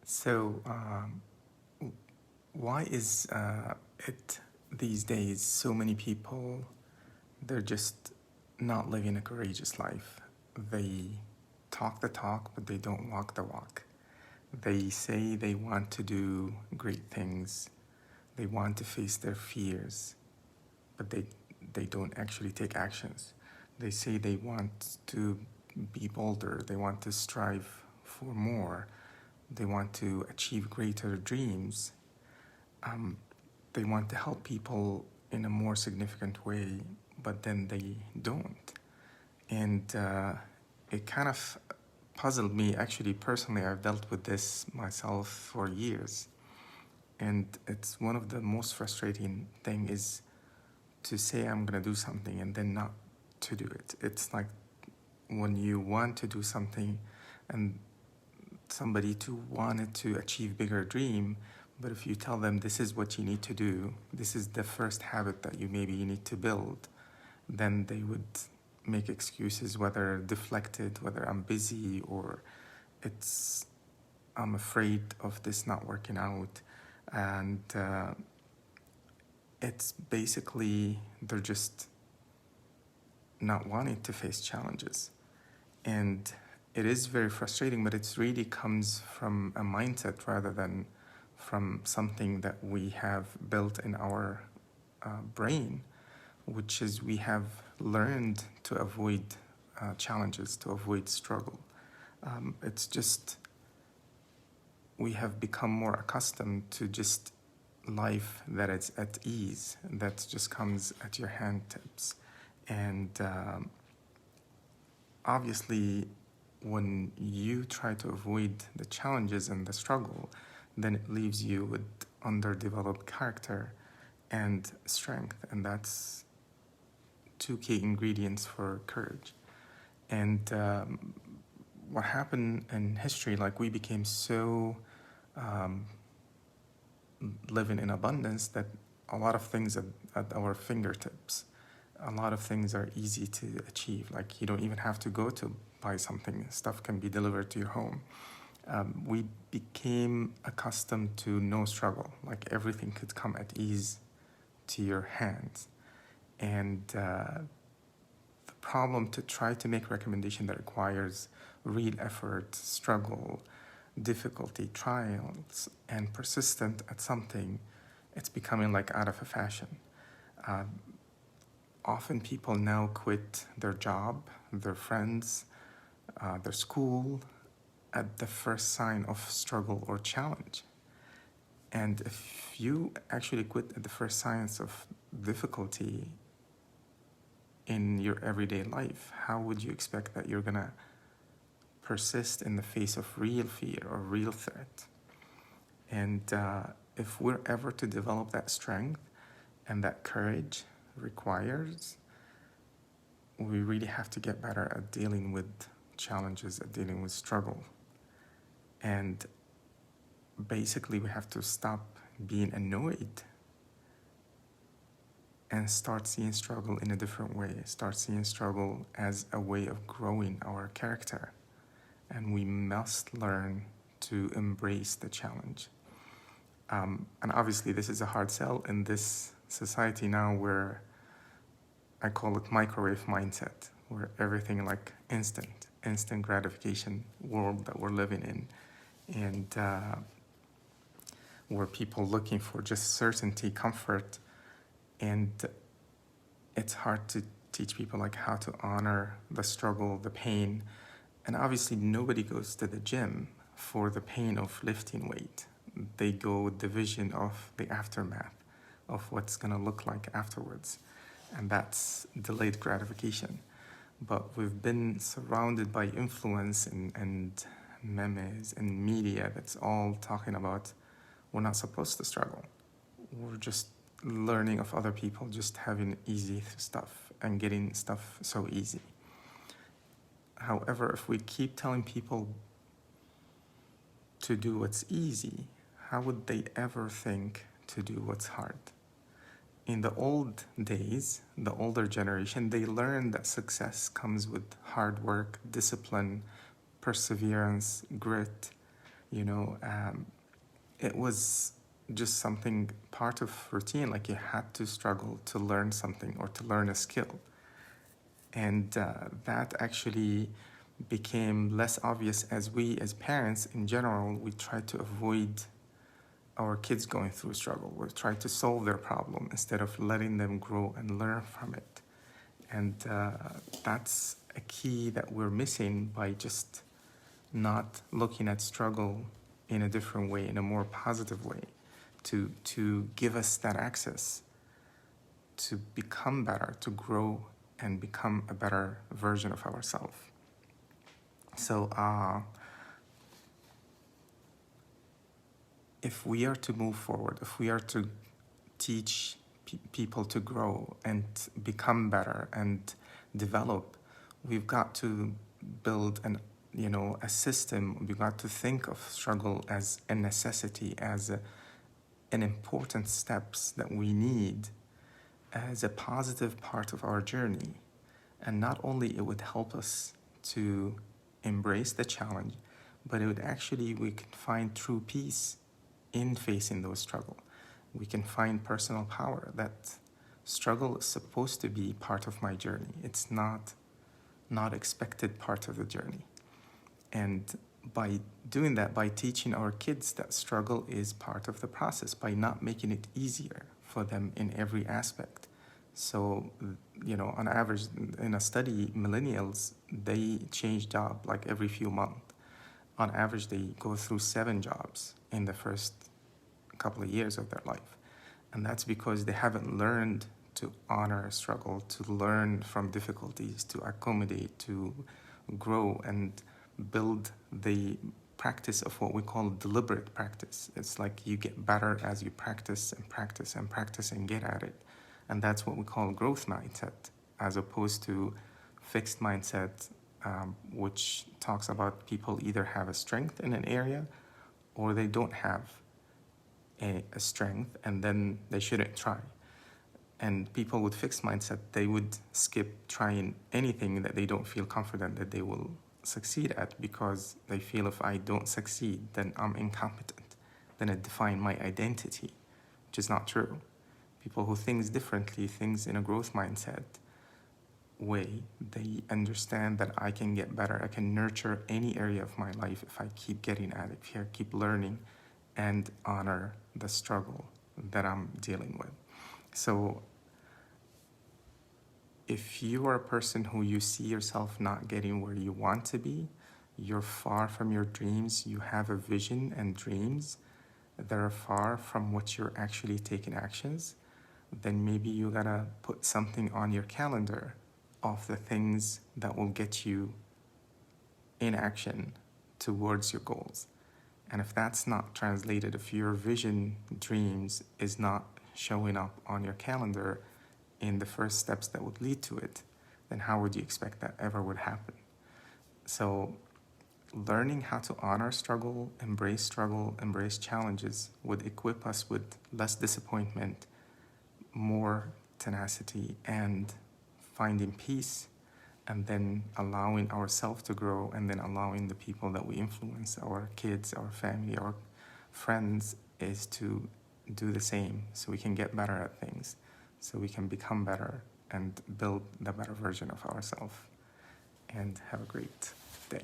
So, why is it these days so many people, they're just not living a courageous life? They talk the talk, but they don't walk the walk. They say they want to do great things, they want to face their fears, but they don't actually take actions. They say they want to be bolder, they want to strive for more, they want to achieve greater dreams. Um, they want to help people in a more significant way, but then they don't. And it kind of puzzled me. Actually, personally, I've dealt with this myself for years. And it's one of the most frustrating thing is to say I'm going to do something and then not to do it. It's like when you want to do something and somebody to wanted to achieve bigger dream, but if you tell them this is what you need to do, this is the first habit that you need to build, then they would make excuses, whether deflected, whether I'm busy, or it's I'm afraid of this not working out. And it's basically they're just not wanting to face challenges. And it is very frustrating, but it really comes from a mindset rather than from something that we have built in our brain, which is we have learned to avoid challenges, to avoid struggle. It's just we have become more accustomed to just life that is at ease, that just comes at your handtips. And obviously, when you try to avoid the challenges and the struggle, then it leaves you with underdeveloped character and strength. And that's two key ingredients for courage. And what happened in history, like we became so um, living in abundance that a lot of things at our fingertips. A lot of things are easy to achieve. Like you don't even have to go to buy something. Stuff can be delivered to your home. We became accustomed to no struggle. Like everything could come at ease to your hands. And the problem to try to make recommendation that requires real effort, struggle, difficulty, trials, and persistent at something, it's becoming like out of a fashion. Often people now quit their job, their friends, their school at the first sign of struggle or challenge. And if you actually quit at the first signs of difficulty in your everyday life, how would you expect that you're gonna persist in the face of real fear or real threat? And if we're ever to develop that strength and that courage requires, we really have to get better at dealing with challenges, at dealing with struggle. And basically, we have to stop being annoyed and start seeing struggle in a different way, start seeing struggle as a way of growing our character. And we must learn to embrace the challenge. And obviously, this is a hard sell in this society now where I call it microwave mindset, where everything like instant gratification world that we're living in, and where people looking for just certainty, comfort, and it's hard to teach people like how to honor the struggle, the pain. And obviously nobody goes to the gym for the pain of lifting weight. They go with the vision of the aftermath of what's gonna look like afterwards. And that's delayed gratification. But we've been surrounded by influence and memes and media that's all talking about we're not supposed to struggle. We're just learning of other people just having easy stuff and getting stuff so easy. However, if we keep telling people to do what's easy, how would they ever think to do what's hard? In the old days, the older generation, they learned that success comes with hard work, discipline, perseverance, grit, You know, it was just something part of routine, like you had to struggle to learn something or to learn a skill. And that actually became less obvious as we, as parents in general, we try to avoid our kids going through struggle. We try to solve their problem instead of letting them grow and learn from it. And that's a key that we're missing by just not looking at struggle in a different way, in a more positive way, to give us that access to become better, to grow and become a better version of ourselves. So if we are to move forward, if we are to teach people to grow and become better and develop, we've got to build a system. We've got to think of struggle as a necessity, as an important steps that we need, as a positive part of our journey. And not only it would help us to embrace the challenge, but it would actually, we can find true peace in facing those struggles. We can find personal power. That struggle is supposed to be part of my journey. It's not expected part of the journey. And by doing that, by teaching our kids that struggle is part of the process, by not making it easier for them in every aspect. So, on average, in a study, millennials, they change job like every few months. On average, they go through 7 jobs in the first couple of years of their life. And that's because they haven't learned to honor struggle, to learn from difficulties, to accommodate, to grow and build the practice of what we call deliberate practice. It's like you get better as you practice and practice and practice and get at it. And that's what we call growth mindset, as opposed to fixed mindset, which talks about people either have a strength in an area or they don't have a strength and then they shouldn't try. And people with fixed mindset, they would skip trying anything that they don't feel confident that they will succeed at, because they feel if I don't succeed, then I'm incompetent. Then it defines my identity, which is not true. People who think differently, things in a growth mindset way, they understand that I can get better. I can nurture any area of my life if I keep getting at it, if I keep learning and honor the struggle that I'm dealing with. So if you are a person who you see yourself not getting where you want to be, you're far from your dreams, you have a vision and dreams that are far from what you're actually taking actions, then maybe you gotta put something on your calendar of the things that will get you in action towards your goals. And if that's not translated, if your vision, dreams is not showing up on your calendar in the first steps that would lead to it, then how would you expect that ever would happen? So learning how to honor struggle, embrace challenges would equip us with less disappointment, more tenacity, and finding peace, and then allowing ourselves to grow, and then allowing the people that we influence, our kids, our family, our friends, is to do the same so we can get better at things, so we can become better and build the better version of ourselves. And have a great day.